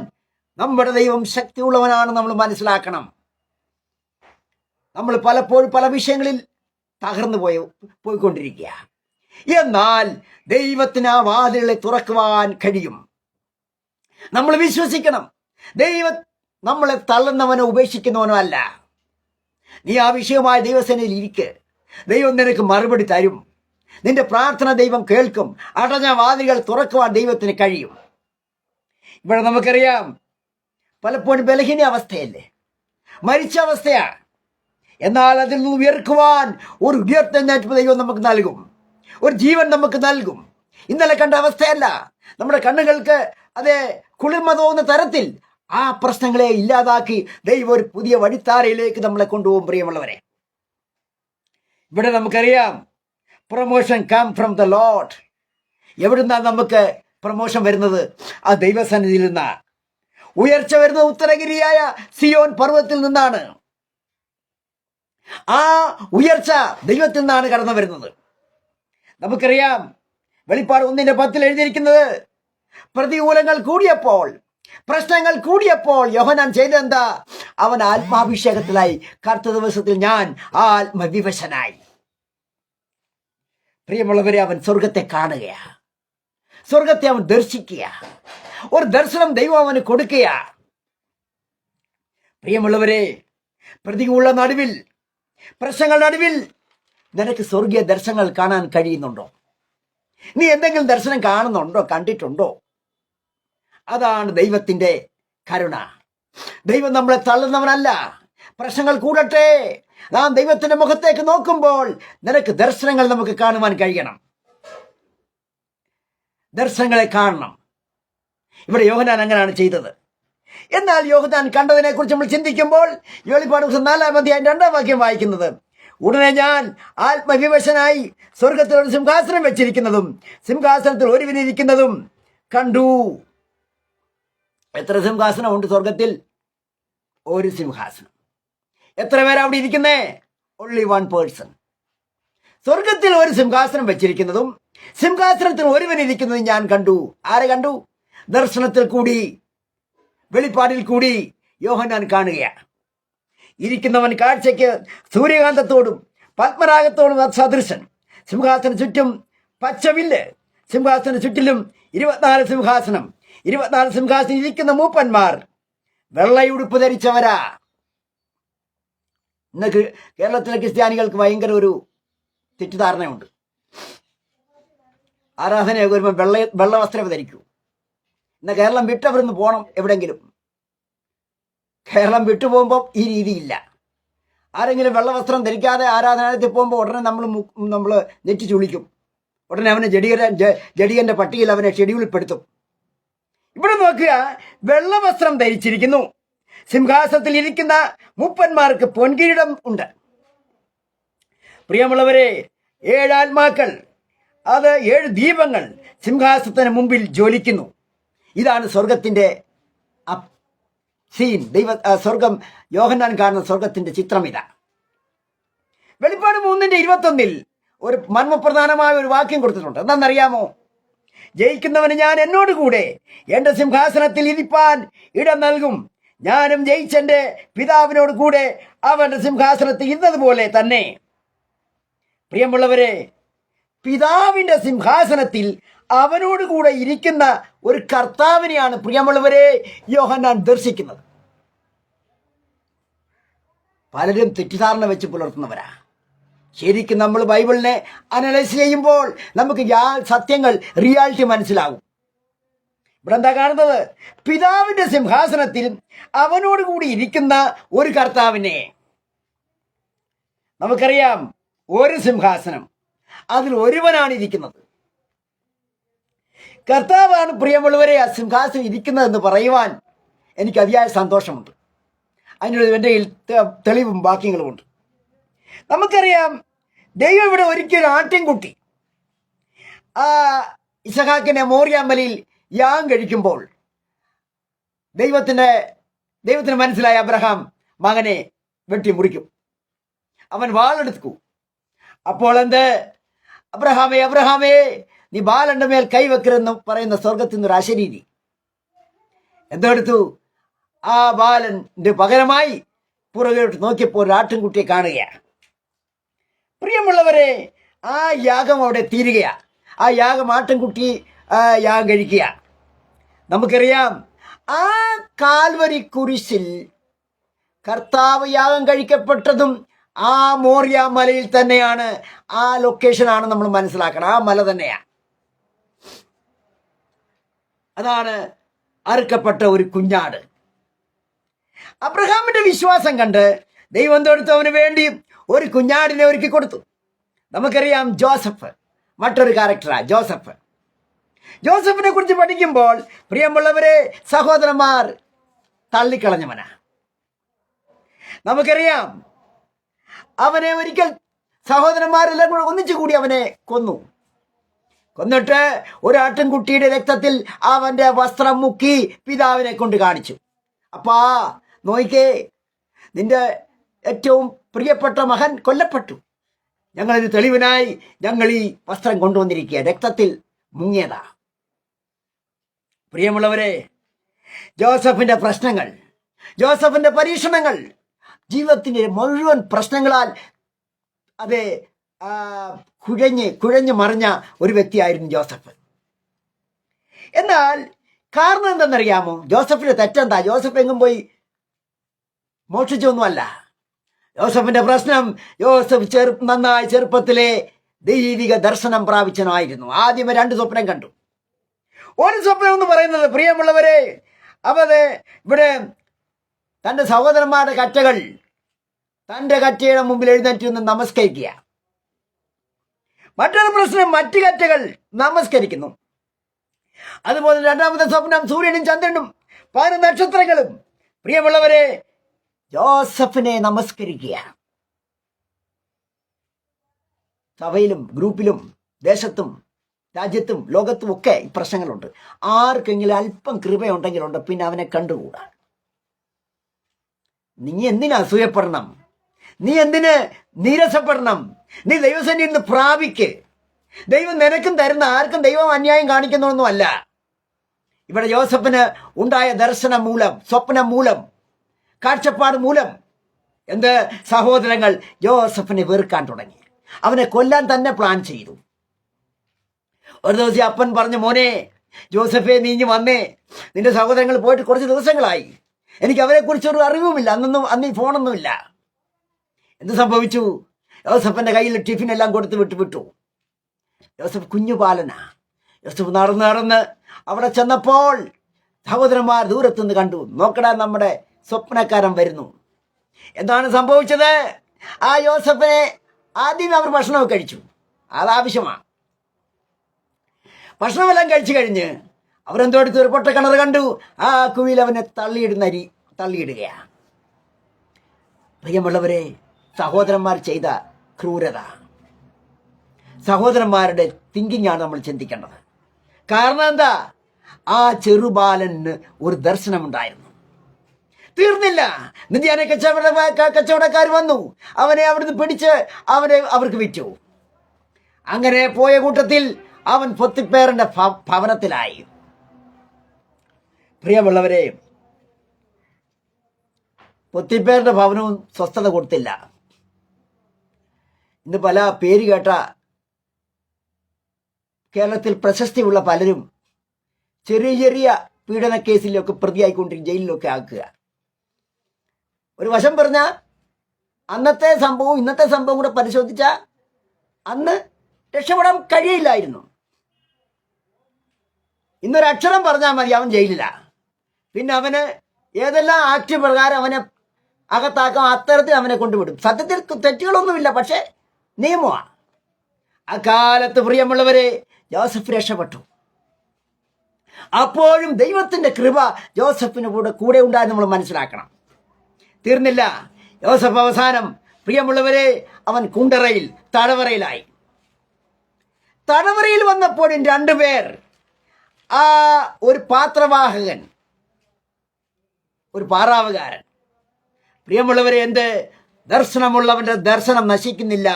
നമ്മുടെ ദൈവം ശക്തിയുള്ളവനാണ് നമ്മൾ മനസ്സിലാക്കണം. നമ്മൾ പലപ്പോഴും പല വിഷയങ്ങളിൽ തകർന്നു പോയിക്കൊണ്ടിരിക്കുക. എന്നാൽ ദൈവത്തിന് ആ വാതിലുകളെ തുറക്കുവാൻ കഴിയും. നമ്മൾ വിശ്വസിക്കണം. ദൈവം നമ്മളെ തള്ളുന്നവനോ ഉപേക്ഷിക്കുന്നവനോ അല്ല. നീ ആ വിഷയമായ ദൈവസേനയിൽ ഇരിക്ക്, ദൈവം നിനക്ക് മറുപടി തരും. നിന്റെ പ്രാർത്ഥന ദൈവം കേൾക്കും. അടഞ്ഞ വാതിലുകൾ തുറക്കുവാൻ ദൈവത്തിന് കഴിയും. ഇവിടെ നമുക്കറിയാം പലപ്പോഴും ബലഹീന അവസ്ഥയല്ലേ, മരിച്ച അവസ്ഥയാണ്. എന്നാൽ അതിൽ നിന്ന് ഉയർക്കുവാൻ ഒരു ഉയർത്തെഴുന്നേൽപ്പ് ദൈവം നമുക്ക് നൽകും, ഒരു ജീവൻ നമുക്ക് നൽകും. ഇന്നലെ കണ്ട അവസ്ഥയല്ല. നമ്മുടെ കണ്ണുകൾക്ക് അതേ കുളിർമ തോന്നുന്ന തരത്തിൽ ആ പ്രശ്നങ്ങളെ ഇല്ലാതാക്കി ദൈവം ഒരു പുതിയ വഴിത്താരയിലേക്ക് നമ്മളെ കൊണ്ടുപോകും. പ്രിയമുള്ളവരെ, ഇവിടെ നമുക്കറിയാം promotion come from the Lord. എവിടുന്നാണ് നമുക്ക് പ്രൊമോഷൻ വരുന്നത്? ആ ദൈവസന്നിധിയിൽ നിന്നാണ്. ഉയർച്ച വരുന്നത് ഉത്തരഗിരിയായ സിയോൻ പർവ്വതത്തിൽ നിന്നാണ്. ആ ഉയർച്ച ദൈവത്തിൽ നിന്നാണ് കടന്നു വരുന്നത്. നമുക്കറിയാം വെളിപ്പാട് 1:10 എഴുതിയിരിക്കുന്നത്, പ്രതികൂലങ്ങൾ കൂടിയപ്പോൾ, പ്രശ്നങ്ങൾ കൂടിയപ്പോൾ യോഹന്നാൻ ചെയ്തെന്താ? അവൻ ആത്മാഭിഷേകത്തിലായി. കർത്ത ദിവസത്തിൽ ഞാൻ ആത്മവിവശനായി. പ്രിയമുള്ളവരെ, അവൻ സ്വർഗത്തെ കാണുകയാ, സ്വർഗത്തെ അവൻ ദർശിക്കുക. ഒരു ദർശനം ദൈവം അവന് കൊടുക്കുക. പ്രിയമുള്ളവരെ, പ്രതികൂല നടുവിൽ, പ്രശ്നങ്ങൾ നടുവിൽ നിനക്ക് സ്വർഗീയ ദർശനങ്ങൾ കാണാൻ കഴിയുന്നുണ്ടോ? നീ എന്തെങ്കിലും ദർശനം കാണുന്നുണ്ടോ, കണ്ടിട്ടുണ്ടോ? അതാണ് ദൈവത്തിന്റെ കരുണ. ദൈവം നമ്മളെ തള്ളുന്നവനല്ല. പ്രശ്നങ്ങൾ കൂടട്ടെ, നാം ദൈവത്തിന്റെ മുഖത്തേക്ക് നോക്കുമ്പോൾ നിനക്ക് ദർശനങ്ങൾ നമുക്ക് കാണുവാൻ കഴിയണം. ദർശനങ്ങളെ കാണണം. ഇവിടെ യോഹന്നാൻ അങ്ങനെയാണ് ചെയ്തത്. എന്നാൽ യോഹന്നാൻ കണ്ടതിനെ കുറിച്ച് നമ്മൾ ചിന്തിക്കുമ്പോൾ വെളിപ്പാട് 4-ാം അധ്യായം 2-ാം വാക്യം വായിക്കുന്നത്, ഉടനെ ഞാൻ ആത്മവിവശനായി സ്വർഗത്തിൽ ഒരു സിംഹാസനം വെച്ചിരിക്കുന്നതും സിംഹാസനത്തിൽ ഒരുവനിരിക്കുന്നതും കണ്ടു. എത്ര സിംഹാസനമുണ്ട് സ്വർഗത്തിൽ? ഒരു സിംഹാസനം. എത്ര പേരാ അവിടെ ഇരിക്കുന്നേ? Only 1 person. സ്വർഗത്തിൽ ഒരു സിംഹാസനം വെച്ചിരിക്കുന്നതും സിംഹാസനത്തിൽ ഒരുവനിരിക്കുന്നതും ഞാൻ കണ്ടു. ആരെ കണ്ടു? ദർശനത്തിൽ കൂടി, വെളിപ്പാടിൽ കൂടി യോഹന്നാൻ കാണുകയാണ്. ഇരിക്കുന്നവൻ കാഴ്ചയ്ക്ക് സൂര്യകാന്തത്തോടും പത്മരാഗത്തോടും സദൃശൻ. സിംഹാസന ചുറ്റും പച്ചവില്ല്, സിംഹാസന ചുറ്റിലും 24 സിംഹാസനം. 24 സിംഹാസനം ഇരിക്കുന്ന മൂപ്പന്മാർ വെള്ളയുടുപ്പ് ധരിച്ചവരാ. ഇന്ന് കേരളത്തിലെ ക്രിസ്ത്യാനികൾക്ക് ഭയങ്കര ഒരു തെറ്റിദ്ധാരണയുണ്ട്. ആരാധനയൊക്കെ വരുമ്പോൾ വെള്ള വസ്ത്രം ധരിക്കൂ. ഇന്ന് കേരളം വിട്ടവരൊന്ന് പോകണം എവിടെങ്കിലും. കേരളം വിട്ടുപോകുമ്പോൾ ഈ രീതിയില്ല. ആരെങ്കിലും വെള്ളവസ്ത്രം ധരിക്കാതെ ആരാധനാലയത്തിൽ പോകുമ്പോൾ ഉടനെ നമ്മൾ നെറ്റി ചുളിക്കും. ഉടനെ അവനെ ജഡികന്റെ പട്ടികയിൽ അവനെ ഷെഡ്യൂളിൽപ്പെടുത്തും. ഇവിടെ നോക്കുക, വെള്ളവസ്ത്രം ധരിച്ചിരിക്കുന്നു. സിംഹാസനത്തിൽ ഇരിക്കുന്ന മൂപ്പന്മാർക്ക് പൊൻകിരീടം ഉണ്ട്. പ്രിയമുള്ളവരെ, 7 ആത്മാക്കൾ, അത് 7 ദീപങ്ങൾ സിംഹാസനത്തിന് മുമ്പിൽ ജ്വലിക്കുന്നു. ഇതാണ് സ്വർഗത്തിന്റെ സീൻ. സ്വർഗം യോഹന്നാൻ കാണുന്ന സ്വർഗത്തിന്റെ ചിത്രം ഇതാ. വെളിപ്പാട് 3:21 ഒരു മർമ്മപ്രധാനമായ ഒരു വാക്യം കൊടുത്തിട്ടുണ്ട്. എന്താണെന്നറിയാമോ? ജയിക്കുന്നവന് ഞാൻ എന്നോട് കൂടെ എന്റെ സിംഹാസനത്തിൽ ഇരിപ്പാൻ ഇടം നൽകും. ഞാനും ജയിച്ചെന്റെ പിതാവിനോട് കൂടെ അവന്റെ സിംഹാസനത്തിൽ ഇരുന്നതുപോലെ തന്നെ. പ്രിയമുള്ളവരെ, പിതാവിന്റെ സിംഹാസനത്തിൽ അവനോട് കൂടെ ഇരിക്കുന്ന ഒരു കർത്താവിനെയാണ് പ്രിയമുള്ളവരെ യോഹന്നാൻ ദർശിക്കുന്നത്. പലരും തെറ്റിദ്ധാരണ വെച്ച് പുലർത്തുന്നവരാ. ശരിക്കും നമ്മൾ ബൈബിളിനെ അനലൈസ് ചെയ്യുമ്പോൾ നമുക്ക് സത്യങ്ങൾ, റിയാലിറ്റി മനസ്സിലാകും. ഇവിടെ എന്താ കാണുന്നത്? പിതാവിന്റെ സിംഹാസനത്തിൽ അവനോട് കൂടി ഇരിക്കുന്ന ഒരു കർത്താവിനെ. നമുക്കറിയാം, ഒരു സിംഹാസനം, അതിൽ ഒരുവനാണ് ഇരിക്കുന്നത്. കർത്താവാണ് പ്രിയമുള്ളവരെ ആ സിംഹാസനം ഇരിക്കുന്നതെന്ന് പറയുവാൻ എനിക്ക് അതിയായ സന്തോഷമുണ്ട്. അതിനുള്ള എൻ്റെ തെളിവും വാക്യങ്ങളുമുണ്ട്. നമുക്കറിയാം, ദൈവം ഇവിടെ ഒരിക്കലും ആട്ടിൻകുട്ടി ഇസഹാക്കിനെ മോറിയാമലയിൽ യാഗം കഴിക്കുമ്പോൾ ദൈവത്തിന് മനസ്സിലായ അബ്രഹാം മകനെ വെട്ടി മുറിക്കും. അവൻ വാളെടുത്തു. അപ്പോൾ എന്ത്? അബ്രഹാമേ നീ ബാലന്റെ മേൽ കൈവെക്കരുതെന്ന് പറയുന്ന സ്വർഗത്തിൽ നിന്നൊരു അശരീരി എന്തെടുത്തു? ആ ബാലന്റെ പകരമായി പുറകോട്ട് നോക്കിയപ്പോൾ ഒരു ആട്ടിൻകുട്ടിയെ കാണുകയാണ്. പ്രിയമുള്ളവരെ, ആ യാഗം അവിടെ തീരുകയാ. ആ യാഗം ആട്ടിൻകുട്ടി യാഗം കഴിക്കുക. നമുക്കറിയാം, ആ കാൽവരി കുരിശിൽ കർത്താവ് യാഗം കഴിക്കപ്പെട്ടതും ആ മോറിയ മലയിൽ തന്നെയാണ്. ആ ലൊക്കേഷനാണ് നമ്മൾ മനസ്സിലാക്കണം. ആ മല തന്നെയാണ്. അതാണ് അറുക്കപ്പെട്ട ഒരു കുഞ്ഞാട്. അബ്രഹാമിന്റെ വിശ്വാസം കണ്ട് ദൈവം എന്തെടുത്തു? അവന് വേണ്ടി ഒരു കുഞ്ഞാടിനെ ഒരുക്കി കൊടുത്തു. നമുക്കറിയാം, ജോസഫ് മറ്റൊരു ക്യാരക്ടറാ. ജോസഫിനെ കുറിച്ച് പഠിക്കുമ്പോൾ പ്രിയമുള്ളവരെ, സഹോദരന്മാർ തള്ളിക്കളഞ്ഞവനാ. നമുക്കറിയാം, അവനെ ഒരിക്കൽ സഹോദരന്മാരെല്ലാം കൂടെ ഒന്നിച്ചുകൂടി അവനെ കൊന്നിട്ട് ഒരു ആട്ടിൻകുട്ടിയുടെ രക്തത്തിൽ അവന്റെ വസ്ത്രം മുക്കി പിതാവിനെ കൊണ്ട് കാണിച്ചു. അപ്പാ നോയിക്കേ, നിന്റെ ഏറ്റവും പ്രിയപ്പെട്ട മകൻ കൊല്ലപ്പെട്ടു. ഞങ്ങളിത് തെളിവിനായി ഞങ്ങൾ ഈ വസ്ത്രം കൊണ്ടുവന്നിരിക്കുക, രക്തത്തിൽ മുങ്ങിയതാ. പ്രിയമുള്ളവരെ, ജോസഫിന്റെ പ്രശ്നങ്ങൾ, ജോസഫിന്റെ പരീക്ഷണങ്ങൾ, ജീവിതത്തിന്റെ മുഴുവൻ പ്രശ്നങ്ങളാൽ അതെ കുഴഞ്ഞു മറിഞ്ഞ ഒരു വ്യക്തിയായിരുന്നു ജോസഫ്. എന്നാൽ കാരണം എന്തെന്നറിയാമോ? ജോസഫിന്റെ തെറ്റെന്താ? ജോസഫ് എങ്ങും പോയി മോഷിച്ചൊന്നുമല്ല. ജോസഫിന്റെ പ്രശ്നം, ജോസഫ് നന്നായി ചെറുപ്പത്തിലെ ദൈവിക ദർശനം പ്രാപിച്ചനായിരുന്നു. ആദ്യമേ 2 സ്വപ്നം കണ്ടു. ഒരു സ്വപ്നം എന്ന് പറയുന്നത്, പ്രിയമുള്ളവരെ, അവര് ഇവിടെ തൻ്റെ സഹോദരന്മാരുടെ കറ്റകൾ തൻ്റെ കറ്റയുടെ മുമ്പിൽ എഴുന്നേറ്റ് നിന്ന് നമസ്കരിക്കുക. മറ്റൊരു പ്രശ്നം, മറ്റു കറ്റകൾ നമസ്കരിക്കുന്നു. അതുപോലെ രണ്ടാമത്തെ സ്വപ്നം, സൂര്യനും ചന്ദ്രനും 10 നക്ഷത്രങ്ങളും പ്രിയമുള്ളവരെ ജോസഫിനെ നമസ്കരിക്കുക. സഭയിലും ഗ്രൂപ്പിലും ദേശത്തും രാജ്യത്തും ലോകത്തും ഒക്കെ ഈ പ്രശ്നങ്ങളുണ്ട്. ആർക്കെങ്കിലും അല്പം കൃപയുണ്ടെങ്കിലുണ്ട്, പിന്നെ അവനെ കണ്ടുകൂടാ. നീ എന്തിനാ അസൂയപ്പെടണം? നീ എന്തിന് നീരസപ്പെടണം? നീ ദൈവസന്നിധിയിൽ നിന്ന് പ്രാപിക്ക്. ദൈവം നിനക്കും തരുന്ന, ആർക്കും ദൈവം അന്യായം കാണിക്കുന്നൊന്നുമല്ല. ഇവിടെ ജോസഫിന് ഉണ്ടായ ദർശനം മൂലം, സ്വപ്നം മൂലം, കാഴ്ചപ്പാട് മൂലം എന്ത്? സഹോദരങ്ങൾ ജോസഫിനെ വെറുക്കാൻ തുടങ്ങി. അവനെ കൊല്ലാൻ തന്നെ പ്ലാൻ ചെയ്തു. ഒരു ദിവസം അപ്പൻ പറഞ്ഞു, മോനെ ജോസഫെ, നീ ഇനി വന്നേ. നിന്റെ സഹോദരങ്ങൾ പോയിട്ട് കുറച്ച് ദിവസങ്ങളായി. എനിക്ക് അവരെക്കുറിച്ചൊരു അറിവുമില്ല. അന്ന് ഈ ഫോണൊന്നുമില്ല. എന്ത് സംഭവിച്ചു? യോസഫിന്റെ കയ്യിൽ ടിഫിൻ എല്ലാം കൊടുത്ത് വിട്ടു. യോസഫ് കുഞ്ഞുപാലനാ. യോസഫ് നടന്ന് അവിടെ ചെന്നപ്പോൾ സഹോദരന്മാർ ദൂരത്തുനിന്ന് കണ്ടു. നോക്കടാ, നമ്മുടെ സ്വപ്നക്കാരൻ വരുന്നു. എന്താണ് സംഭവിച്ചത്? ആ യോസഫിനെ ആദ്യം അവർ ഭക്ഷണമൊക്കെ കഴിച്ചു. അതാവശ്യമാണ്. ഭക്ഷണമെല്ലാം കഴിച്ചു കഴിഞ്ഞ് അവരെന്തോ എടുത്ത് ഒരു പൊട്ടക്കിണർ കണ്ടു. ആ കുഴിയിൽ അവനെ തള്ളിയിടുകയാണ്. പ്രിയമുള്ളവരെ, സഹോദരന്മാർ ചെയ്ത ക്രൂരത, സഹോദരന്മാരുടെ തിങ്കിങ് ആണ് നമ്മൾ ചിന്തിക്കേണ്ടത്. കാരണം എന്താ? ആ ചെറുബാലന് ഒരു ദർശനമുണ്ടായിരുന്നു. തീർന്നില്ല. നിത്യാനെ കച്ചവടക്കാർ വന്നു. അവനെ അവിടുന്ന് പിടിച്ച് അവർക്ക് വിറ്റു. അങ്ങനെ പോയ കൂട്ടത്തിൽ അവൻ പൊത്തിപ്പേറിന്റെ ഭവനത്തിലായി. പ്രിയമുള്ളവരെ, പൊത്തിപ്പേരുടെ ഭവനവും സ്വസ്ഥത കൊടുത്തില്ല. ഇന്ന് പല പേര് കേട്ട കേരളത്തിൽ പ്രശസ്തിയുള്ള പലരും ചെറിയ ചെറിയ പീഡന കേസിലൊക്കെ പ്രതിയായിക്കൊണ്ടിരിക്കും, ജയിലിലൊക്കെ ആക്കുക. ഒരു വശം പറഞ്ഞാൽ അന്നത്തെ സംഭവവും ഇന്നത്തെ സംഭവം കൂടെ പരിശോധിച്ചാൽ അന്ന് രക്ഷപ്പെടാൻ കഴിയില്ലായിരുന്നു. ഇന്നൊരക്ഷരം പറഞ്ഞാൽ മതി, അവൻ ജയിലിലാണ്. പിന്നെ അവന് ഏതെല്ലാം ആക്ട് പ്രകാരം അവനെ അകത്താക്കാം, അത്തരത്തിൽ അവനെ കൊണ്ടുവിടും. സത്യത്തിൽ തെറ്റുകളൊന്നുമില്ല, പക്ഷേ നിയമമാണ്. അക്കാലത്ത് പ്രിയമുള്ളവരെ ജോസഫ് രക്ഷപ്പെട്ടു. അപ്പോഴും ദൈവത്തിന്റെ കൃപ ജോസഫിന് കൂടെ ഉണ്ടായെന്ന് നമ്മൾ മനസ്സിലാക്കണം. തീർന്നില്ല. ജോസഫ് അവസാനം പ്രിയമുള്ളവരെ അവൻ കുണ്ടറയിൽ തടവറയിലായി. തടവറയിൽ വന്നപ്പോഴും രണ്ടുപേർ, ആ ഒരു പാത്രവാഹകൻ, ഒരു പാറാവുകാരൻ. പ്രിയമുള്ളവരെ, എന്ത് ദർശനമുള്ളവന്റെ ദർശനം നശിക്കുന്നില്ല.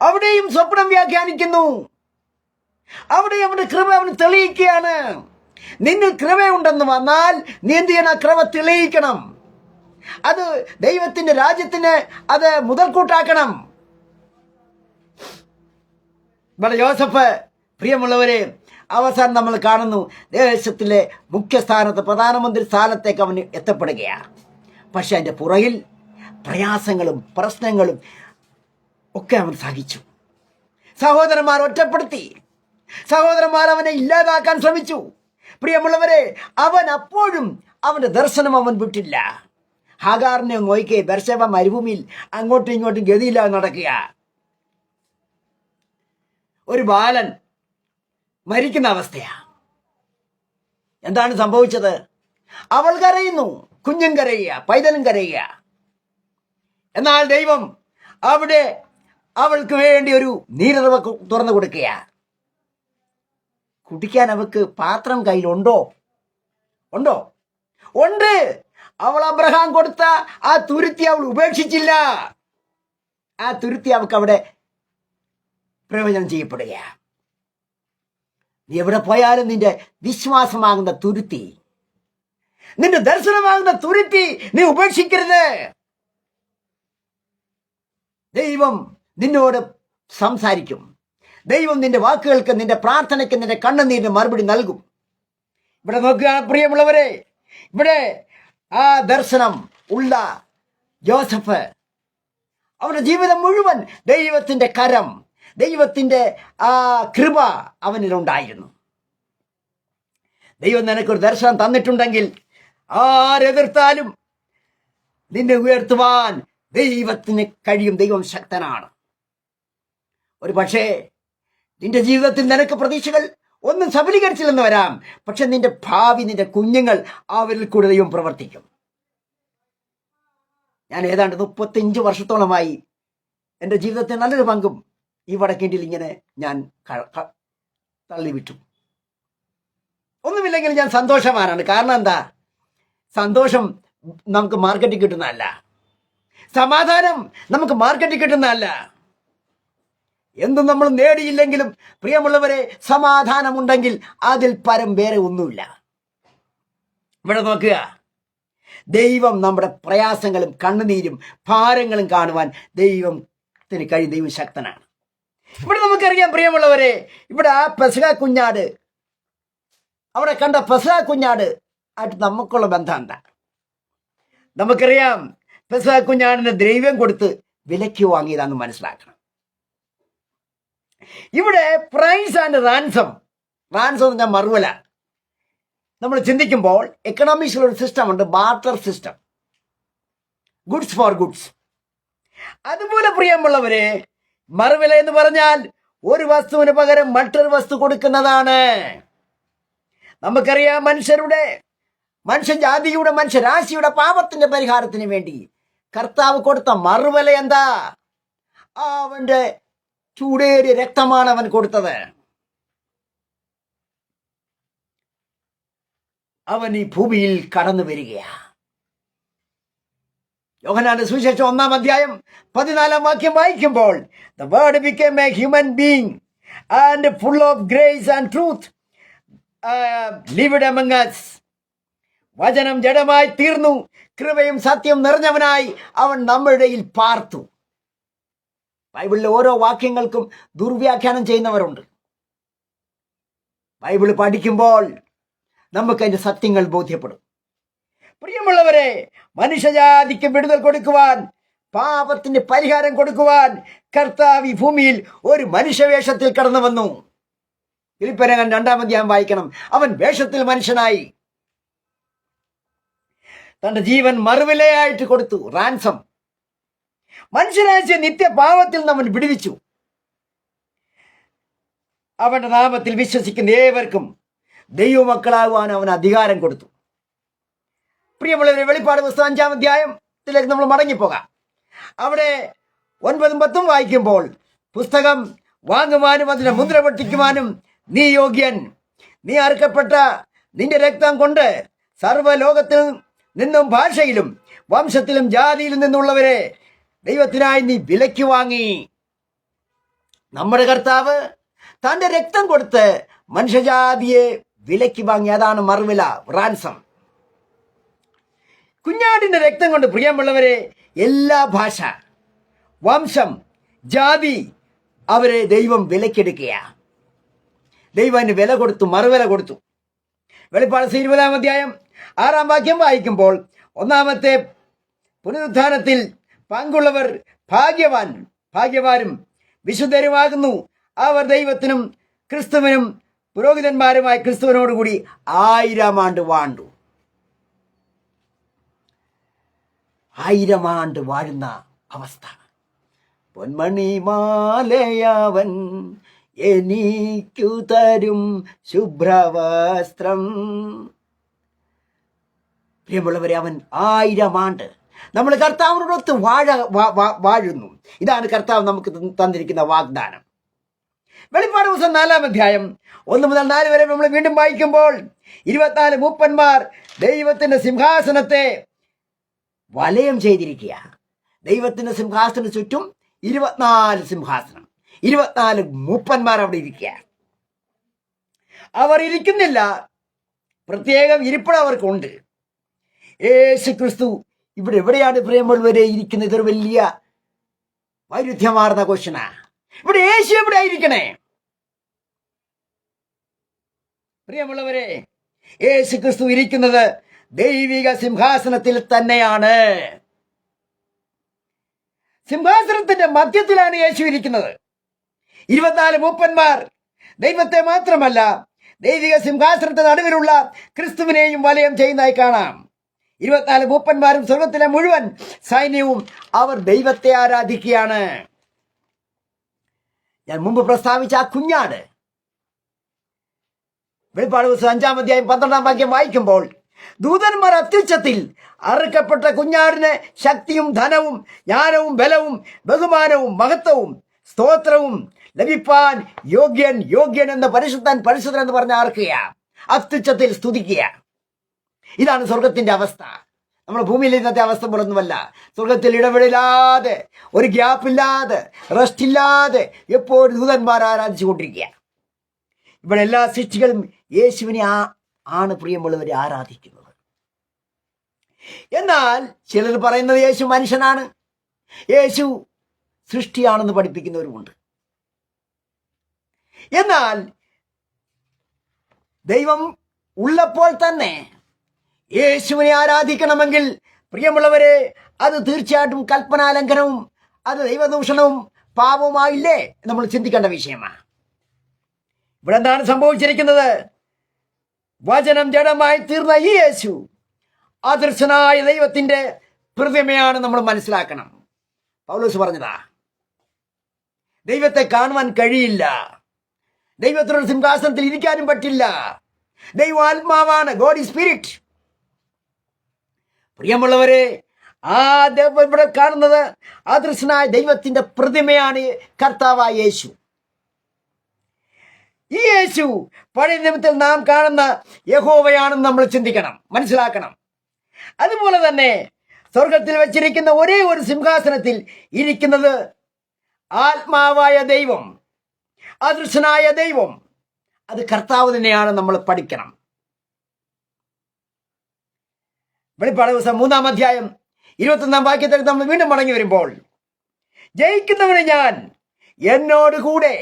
അവിടെയും സ്വപ്നം വ്യാഖ്യാനിക്കുന്നു. അവിടെ അവന്റെ കൃപ അവന് തെളിയിക്കുകയാണ്. നിന്നിൽ കൃപയുണ്ടെന്ന് വന്നാൽ നീ എന്ത് ചെയ്യണം? കൃപ തെളിയിക്കണം. അത് ദൈവത്തിന്റെ രാജ്യത്തിന് അത് മുതൽക്കൂട്ടാക്കണം. ഇവിടെ യോസഫ് പ്രിയമുള്ളവരെ അവസാനം നമ്മൾ കാണുന്നു, ദേശത്തിലെ മുഖ്യസ്ഥാനത്ത് പ്രധാനമന്ത്രി സ്ഥാനത്തേക്ക് അവന് എത്തപ്പെടുകയാണ്. പക്ഷെ അതിൻ്റെ പുറകിൽ പ്രയാസങ്ങളും പ്രശ്നങ്ങളും ഒക്കെ അവൻ സഹിച്ചു. സഹോദരന്മാർ ഒറ്റപ്പെടുത്തി, സഹോദരന്മാർ അവനെ ഇല്ലാതാക്കാൻ ശ്രമിച്ചു. പ്രിയമുള്ളവരെ, അവൻ അപ്പോഴും അവന്റെ ദർശനം അവൻ വിട്ടില്ല. ഹാഗാറിനെ നോയിക്കെ, ബെർശേബ മരുഭൂമിയിൽ അങ്ങോട്ടും ഇങ്ങോട്ടും ഗതിയില്ലാതെ നടക്കുക. ഒരു ബാലൻ മരിക്കുന്ന അവസ്ഥയാ. എന്താണ് സംഭവിച്ചത്? അവൾ കരയുന്നു, കുഞ്ഞും കരയുക, പൈതലും കരയുക. എന്നാൽ ദൈവം അവിടെ അവൾക്ക് വേണ്ടി ഒരു നീരുറവ തുറന്നു കൊടുക്കുക. കുടിക്കാൻ അവൾക്ക് പാത്രം കയ്യിലുണ്ടോ? ഉണ്ടോ? ഉണ്ട്. അവൾ അബ്രഹാം കൊടുത്ത ആ തുരുത്തി അവൾ ഉപേക്ഷിച്ചില്ല. ആ തുരുത്തി അവൾക്ക് അവിടെ പ്രയോജനം ചെയ്യപ്പെടുക. നീ എവിടെ പോയാലും നിന്റെ വിശ്വാസമാകുന്ന തുരുത്തി, നിന്റെ ദർശനമാകുന്ന തുരുത്തി നീ ഉപേക്ഷിക്കരുത്. ദൈവം നിന്നോട് സംസാരിക്കും. ദൈവം നിന്റെ വാക്കുകൾക്ക്, നിന്റെ പ്രാർത്ഥനയ്ക്ക്, നിന്റെ കണ്ണുനീരിന് മറുപടി നൽകും. ഇവിടെ നോക്കുക പ്രിയമുള്ളവരെ, ഇവിടെ ആ ദർശനം ഉള്ള ജോസഫ്, അവന്റെ ജീവിതം മുഴുവൻ ദൈവത്തിന്റെ കരം, ദൈവത്തിന്റെ ആ കൃപ അവനിലുണ്ടായിരുന്നു. ദൈവം നിനക്കൊരു ദർശനം തന്നിട്ടുണ്ടെങ്കിൽ ആരെതിർത്താലും നിന്നെ ഉയർത്തുവാൻ ദൈവത്തിന് കഴിയും. ദൈവം ശക്തനാണ്. ഒരു പക്ഷേ നിന്റെ ജീവിതത്തിൽ നിനക്ക് പ്രതീക്ഷകൾ ഒന്നും സഫലീകരിച്ചില്ലെന്ന് വരാം. പക്ഷെ നിന്റെ ഭാവി, നിന്റെ കുഞ്ഞുങ്ങൾ, അവരിൽ കൂടെ ദൈവം പ്രവർത്തിക്കും. ഞാൻ ഏതാണ്ട് 35 വർഷത്തോളമായി എൻ്റെ ജീവിതത്തിൽ നല്ലൊരു പങ്കും ഈ വടക്കേണ്ടിയിൽ ഇങ്ങനെ ഞാൻ തള്ളിവിട്ടു. ഒന്നുമില്ലെങ്കിൽ ഞാൻ സന്തോഷവാനാണ്. കാരണം എന്താ? സന്തോഷം നമുക്ക് മാർക്കറ്റിൽ കിട്ടുന്നതല്ല, സമാധാനം നമുക്ക് മാർക്കറ്റിൽ കിട്ടുന്നതല്ല. എന്തും നമ്മൾ നേടിയില്ലെങ്കിലും പ്രിയമുള്ളവരെ, സമാധാനമുണ്ടെങ്കിൽ അതിൽ പരം വേറെ ഒന്നുമില്ല. ഇവിടെ നോക്കുക, ദൈവം നമ്മുടെ പ്രയാസങ്ങളും കണ്ണുനീരും ഭാരങ്ങളും കാണുവാൻ ദൈവത്തിന് കഴിയും. ദൈവം ശക്തനാണ്. ഇവിടെ നമുക്കറിയാം പ്രിയമുള്ളവരെ, ഇവിടെ ആ പെസഹ കുഞ്ഞാട്, അവിടെ കണ്ട പെസഹ കുഞ്ഞാട് ആയിട്ട് നമുക്കുള്ള ബന്ധം എന്താ? നമുക്കറിയാം, പെസഹ കുഞ്ഞാടിന് ദ്രവ്യം കൊടുത്ത് വിലയ്ക്ക് വാങ്ങിയതാണെന്ന് മനസ്സിലാക്കണം. ഇവിടെ പ്രൈസ് ആൻഡ് റാൻസം എന്ന് പറഞ്ഞാൽ മറുവില. നമ്മൾ ചിന്തിക്കുമ്പോൾ എക്കണോമിക്സിലൊരു സിസ്റ്റം ഉണ്ട്, barter system, goods for goods. അതുപോലെ പ്രിയമുള്ളവരെ, മറുവില എന്ന് പറഞ്ഞാൽ ഒരു വസ്തുവിന് പകരം മറ്റൊരു വസ്തു കൊടുക്കുന്നതാണ്. നമുക്കറിയാം, മനുഷ്യജാതിയുടെ, മനുഷ്യരാശിയുടെ പാപത്തിന്റെ പരിഹാരത്തിന് വേണ്ടി കർത്താവ് കൊടുത്ത മറുവില എന്താ? അവന്റെ ചൂടേറിയ രക്തമാണ് അവൻ കൊടുത്തത്. അവൻ ഈ ഭൂമിയിൽ കടന്നു വരികയാ. യോഹന്നാന്റെ സുവിശേഷം 1-ാം അധ്യായം 14-ാം വാക്യം വായിക്കുമ്പോൾ, the word became a human being and full of grace and truth lived among us. വചനം ജഡമായി തീർന്നു, കൃപയും സത്യം നിറഞ്ഞവനായി അവൻ നമ്മുടെ ഇടയിൽ പാർത്തു. ബൈബിളിലെ ഓരോ വാക്യങ്ങൾക്കും ദുർവ്യാഖ്യാനം ചെയ്യുന്നവരുണ്ട്. ബൈബിൾ പഠിക്കുമ്പോൾ നമുക്ക് അതിന്റെ സത്യങ്ങൾ ബോധ്യപ്പെടും. പ്രിയമുള്ളവരെ, മനുഷ്യജാതിക്ക് വിടുതൽ കൊടുക്കുവാൻ, പാപത്തിന്റെ പരിഹാരം കൊടുക്കുവാൻ കർത്താവ് ഈ ഭൂമിയിൽ ഒരു മനുഷ്യവേഷത്തിൽ കടന്നു വന്നു. ഫിലിപ്പിയർ 2-ാം അധ്യായം വായിക്കണം. അവൻ വേഷത്തിൽ മനുഷ്യനായി തന്റെ ജീവൻ മറുവിലയായിട്ട് കൊടുത്തു, റാൻസം. മനുഷ്യനാഴ്ച നിത്യപാപത്തിൽ നിന്ന് അവൻ വിടുവിച്ചു. അവന്റെ നാമത്തിൽ വിശ്വസിക്കുന്ന ഏവർക്കും ദൈവമക്കളാകുവാൻ അവൻ അധികാരം കൊടുത്തു. പ്രിയമുള്ളവരെ, വെളിപ്പാട് പുസ്തകം 5-ാം അധ്യായത്തിലേക്ക് നമ്മൾ മടങ്ങിപ്പോകാം. അവിടെ 9-ഉം 10-ഉം വായിക്കുമ്പോൾ, പുസ്തകം വാങ്ങുവാനും അതിനെ മുദ്ര പൊട്ടിക്കുവാനും നീ യോഗ്യൻ. നീ അറുക്കപ്പെട്ട നിന്റെ രക്തം കൊണ്ട് സർവ്വലോകത്തിൽ നിന്നും ഭാഷയിലും വംശത്തിലും ജാതിയിലും നിന്നുള്ളവരെ ദൈവത്തിനായി നീ വിലയ്ക്ക് വാങ്ങി. നമ്മുടെ കർത്താവ് തന്റെ രക്തം കൊടുത്ത് മനുഷ്യജാതിയെ വിലയ്ക്ക് വാങ്ങി. അതാണ് മറുവില, റാൻസം. കുഞ്ഞാടിന്റെ രക്തം കൊണ്ട്, പ്രിയമുള്ളവരെ, എല്ലാ ഭാഷ, വംശം, ജാതി അവരെ ദൈവം വിലക്കെടുക്കുക. ദൈവം അതിന് വില കൊടുത്തു, മറുവില കൊടുത്തു. വെളിപ്പാട് 20-ാം അധ്യായം 6-ാം വാക്യം വായിക്കുമ്പോൾ, ഒന്നാമത്തെ പുനരുത്ഥാനത്തിൽ പങ്കുള്ളവർ ഭാഗ്യവാനും വിശുദ്ധരുമാകുന്നു. അവർ ദൈവത്തിനും ക്രിസ്തുവിനും പുരോഹിതന്മാരുമായി ക്രിസ്തുവിനോടുകൂടി 1000 ആണ്ട് വാണ്ടു. 1000 ആണ്ട് വാഴുന്ന അവസ്ഥ. പൊന്മണി മാലയവൻ എനിക്കു തരും ശുഭ്രവസ്ത്രം. പ്രിയമുള്ളവരെ, അവൻ 1000 ആണ്ട് നമ്മൾ കർത്താവിനോടൊത്ത് വാഴുന്നു. ഇതാണ് കർത്താവ് നമുക്ക് തന്നിരിക്കുന്ന വാഗ്ദാനം. വെളിപ്പാട് പുസ്തകം 4-ാം അധ്യായം 1 മുതൽ 4 വരെ നമ്മൾ വീണ്ടും വായിക്കുമ്പോൾ, 24 മൂപ്പന്മാർ ദൈവത്തിന്റെ സിംഹാസനത്തെ വലയം ചെയ്തിരിക്കുക. ദൈവത്തിന്റെ സിംഹാസന ചുറ്റും 24 സിംഹാസനം, 24 മൂപ്പന്മാർ അവിടെ ഇരിക്കുക. അവർ ഇരിക്കുന്നില്ല, പ്രത്യേകം ഇരിപ്പിടം അവർക്കുണ്ട്. യേശു ക്രിസ്തു ഇവിടെ എവിടെയാണ് പ്രിയമുള്ളവരെ ഇരിക്കുന്നത്? ഇതൊരു വലിയ വൈരുദ്ധ്യമാർന്ന ക്വസ്റ്റ്യനാ. ഇവിടെ യേശു എവിടെ ആയിരിക്കണേ? പ്രിയമുള്ളവരെ, യേശു ക്രിസ്തു ഇരിക്കുന്നത് ദൈവിക സിംഹാസനത്തിൽ തന്നെയാണ്. സിംഹാസനത്തിന്റെ മധ്യത്തിലാണ് യേശു ഇരിക്കുന്നത്. 24 മൂപ്പന്മാർ ദൈവത്തെ മാത്രമല്ല, ദൈവിക സിംഹാസനത്തിന്റെ നടുവിലുള്ള ക്രിസ്തുവിനെയും വലയം ചെയ്യുന്നതായി കാണാം. 24 മൂപ്പന്മാരും സ്വർഗത്തിലെ മുഴുവൻ സൈന്യവും അവർ ദൈവത്തെ ആരാധിക്കുകയാണ്. ഞാൻ മുമ്പ് പ്രസ്താവിച്ച ആ കുഞ്ഞാട്, വെളിപ്പാട് പുസ്തകം 5-ാം അധ്യായം 12-ാം വാക്യം വായിക്കുമ്പോൾ, ദൂതന്മാർ അത്യുച്ചത്തിൽ അറുക്കപ്പെട്ട കുഞ്ഞാടിന് ശക്തിയും ധനവും ജ്ഞാനവും ബലവും ബഹുമാനവും മഹത്വവും സ്തോത്രവും ലഭിപ്പാൻ യോഗ്യൻ എന്ന പരിശുദ്ധൻ എന്ന് പറഞ്ഞ ആർക്കുക, അത്യുച്ചത്തിൽ സ്തുതിക്കുക. ഇതാണ് സ്വർഗത്തിന്റെ അവസ്ഥ. നമ്മുടെ ഭൂമിയിൽ ഇന്നത്തെ അവസ്ഥ പോലൊന്നുമല്ല. സ്വർഗത്തിൽ ഇടപെടില്ലാതെ, ഒരു ഗ്യാപ്പില്ലാതെ, റെസ്റ്റ് ഇല്ലാതെ എപ്പോഴും ദൂതന്മാർ ആരാധിച്ചു കൊണ്ടിരിക്കുക. ഇവിടെ എല്ലാ സൃഷ്ടികളും യേശുവിനെ ആണ് പ്രിയമുള്ളവരെ ആരാധിക്കുന്നത്. എന്നാൽ ചിലർ പറയുന്നത് യേശു മനുഷ്യനാണ്, യേശു സൃഷ്ടിയാണെന്ന് പഠിപ്പിക്കുന്നവരുമുണ്ട്. എന്നാൽ ദൈവം ഉള്ളപ്പോൾ തന്നെ യേശുവിനെ ആരാധിക്കണമെങ്കിൽ പ്രിയമുള്ളവരെ, അത് തീർച്ചയായിട്ടും കൽപ്പനാലംഘനവും അത് ദൈവദൂഷണവും പാപവുമായില്ലേ നമ്മൾ ചിന്തിക്കേണ്ട വിഷയമാണ്. ഇവിടെ എന്താണ് സംഭവിച്ചിരിക്കുന്നത്? വചനം ജഡമായി തീർന്ന ഈ യേശു അദൃശ്യനായ ദൈവത്തിന്റെ പ്രതിമയാണ് നമ്മൾ മനസ്സിലാക്കണം. പൗലോസ് പറഞ്ഞതാ, ദൈവത്തെ കാണുവാൻ കഴിയില്ല, ദൈവത്തിനൊരു സിംഹാസനത്തിൽ ഇരിക്കാനും പറ്റില്ല. ദൈവം ആത്മാവാണ്, ഗോഡ് ഈസ് സ്പിരിറ്റ്. പ്രിയമുള്ളവരെ, ആ ദൈവം ഇവിടെ കാണുന്നത് അദൃശ്യനായ ദൈവത്തിന്റെ പ്രതിമയാണ് കർത്താവായ യേശു. ഈ യേശു പഴയ നിയമത്തിൽ നാം കാണുന്ന യഹോവയാണെന്ന് നമ്മൾ ചിന്തിക്കണം, മനസ്സിലാക്കണം. അതുപോലെ തന്നെ സ്വർഗത്തിൽ വെച്ചിരിക്കുന്ന ഒരേ ഒരു സിംഹാസനത്തിൽ ഇരിക്കുന്നത് ആത്മാവായ ദൈവം, അദൃശ്യനായ ദൈവം, അത് കർത്താവ് തന്നെയാണ് നമ്മൾ പഠിക്കണം. വെളിപ്പാട് ദിവസം 3-ാം അധ്യായം 21-ാം വാക്യത്തിൽ നമ്മൾ വീണ്ടും മടങ്ങി വരുമ്പോൾ, ജയിക്കുന്നവന് ഞാൻ എന്നോട് കൂടെ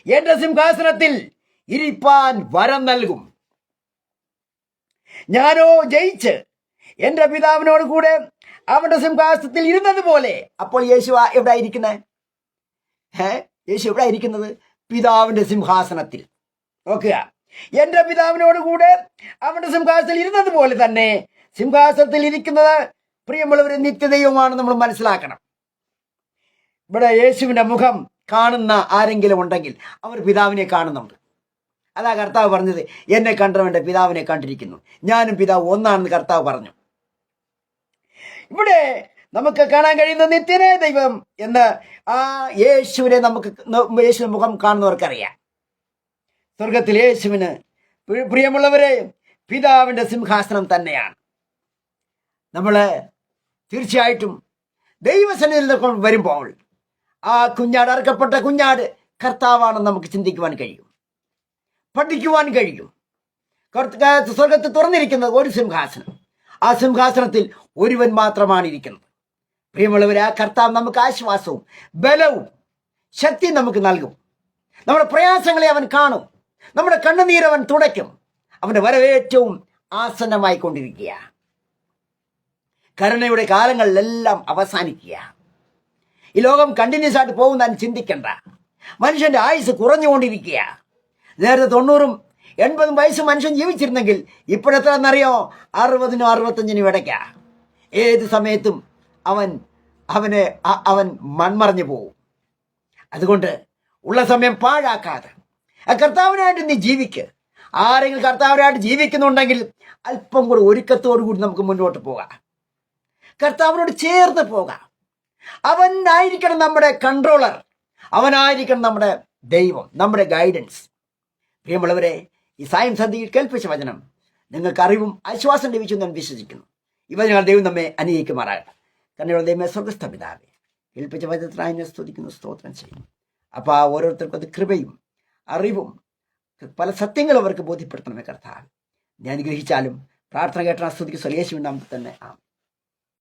എന്റെ സിംഹാസനത്തിൽ ഇരിപ്പാൻ വരം നൽകും. ഞാനോ ജയിച്ച് എന്റെ പിതാവിനോട് കൂടെ അവന്റെ സിംഹാസനത്തിൽ ഇരുന്നത് പോലെ. അപ്പോൾ യേശു എവിടെ ഇരിക്കുന്നത്? യേശു എവിടെ ഇരിക്കുന്നത്? പിതാവിന്റെ സിംഹാസനത്തിൽ. നോക്കുക, എന്റെ പിതാവിനോട് കൂടെ അവന്റെ സിംഹാസനത്തിൽ ഇരുന്നത് പോലെ തന്നെ സിംഹാസനത്തിൽ ഇരിക്കുന്നത് പ്രിയമുള്ളവരെ നിത്യദൈവമാണ് നമ്മൾ മനസ്സിലാക്കണം. ഇവിടെ യേശുവിന്റെ മുഖം കാണുന്ന ആരെങ്കിലും ഉണ്ടെങ്കിൽ അവർ പിതാവിനെ കാണുന്നുണ്ട്. അതാ കർത്താവ് പറഞ്ഞത്, എന്നെ കണ്ടവന്റെ പിതാവിനെ കണ്ടിരിക്കുന്നു, ഞാനും പിതാവ് ഒന്നാണെന്ന് കർത്താവ് പറഞ്ഞു. ഇവിടെ നമുക്ക് കാണാൻ കഴിയുന്ന നിത്യനായ ദൈവം എന്ന് ആ യേശുവിനെ യേശുവിന്റെ മുഖം കാണുന്നവർക്കറിയാം. സ്വർഗത്തിൽ യേശുവിന് പ്രിയമുള്ളവരെ പിതാവിന്റെ സിംഹാസനം തന്നെയാണ്. നമ്മള് തീർച്ചയായിട്ടും ദൈവസന്നിധിയിൽ വരുമ്പോൾ ആ കുഞ്ഞാട്, അറുക്കപ്പെട്ട കുഞ്ഞാട് കർത്താവാണെന്ന് നമുക്ക് ചിന്തിക്കുവാൻ കഴിയും, പഠിക്കുവാൻ കഴിയും. സ്വർഗത്ത് തുറന്നിരിക്കുന്നത് ഒരു സിംഹാസനം. ആ സിംഹാസനത്തിൽ ഒരുവൻ മാത്രമാണ് ഇരിക്കുന്നത്. പ്രിയമുള്ളവരെ, ആ കർത്താവ് നമുക്ക് ആശ്വാസവും ബലവും ശക്തിയും നമുക്ക് നൽകും. നമ്മുടെ പ്രയാസങ്ങളെ അവൻ കാണും, നമ്മുടെ കണ്ണുനീരവൻ തുടയ്ക്കും. അവന്റെ വരവേറ്റവും ആസന്നമായി കൊണ്ടിരിക്കുക. കരുണയുടെ കാലങ്ങളിലെല്ലാം അവസാനിക്കുക. ഈ ലോകം കണ്ടിന്യൂസ് ആയിട്ട് പോകുന്നതിന് ചിന്തിക്കണ്ട. മനുഷ്യന്റെ ആയുസ് കുറഞ്ഞുകൊണ്ടിരിക്കുക. നേരത്തെ 90-80 വയസ്സ് മനുഷ്യൻ ജീവിച്ചിരുന്നെങ്കിൽ ഇപ്പോഴെത്രയെന്നറിയോ? 60-നും 65-നും ഇടയ്ക്ക. ഏത് സമയത്തും അവൻ മൺമറഞ്ഞു പോകും. അതുകൊണ്ട് ഉള്ള സമയം പാഴാക്കാതെ കർത്താവിനായിട്ട് നീ ജീവിക്ക്. ആരെങ്കിലും കർത്താവിനായിട്ട് ജീവിക്കുന്നുണ്ടെങ്കിൽ അല്പം കൂടി ഒരുക്കത്തോടു കൂടി നമുക്ക് മുന്നോട്ട് പോകാം, കർത്താവിനോട് ചേർന്ന് പോകാം. അവനായിരിക്കണം നമ്മുടെ കൺട്രോളർ, അവനായിരിക്കണം നമ്മുടെ ദൈവം, നമ്മുടെ ഗൈഡൻസ്. പ്രിയമുള്ളവരെ, ഈ സായം സന്ധ്യയിൽ കേൾപ്പിച്ച വചനം നിങ്ങൾക്ക് അറിവും ആശ്വാസം ലഭിച്ചു ഞാൻ വിശ്വസിക്കുന്നു. ഈ വചനങ്ങൾ ദൈവം നമ്മെ അനുഗ്രഹിക്കുമാറാകട്ടെ. കരുണയുള്ള ദൈവമേ, സ്വർഗ്ഗസ്ഥ പിതാവേ, കേൾപ്പിച്ച വചനത്തിനായി ഞാൻ സ്തുതിക്കുന്നു, സ്തോത്രം ചെയ്യുന്നു. അപ്പോൾ ആ ഓരോരുത്തർക്കും അത് കൃപയും അറിവും പല സത്യങ്ങളും അവർക്ക് ബോധ്യപ്പെടുത്തണമേ കർത്താവ്. ഞാൻ അനുഗ്രഹിച്ചാലും പ്രാർത്ഥന കേട്ടാൽ സ്തുതിക്ക് യേശുവിൻ നാമത്തിൽ തന്നെ ആമേൻ.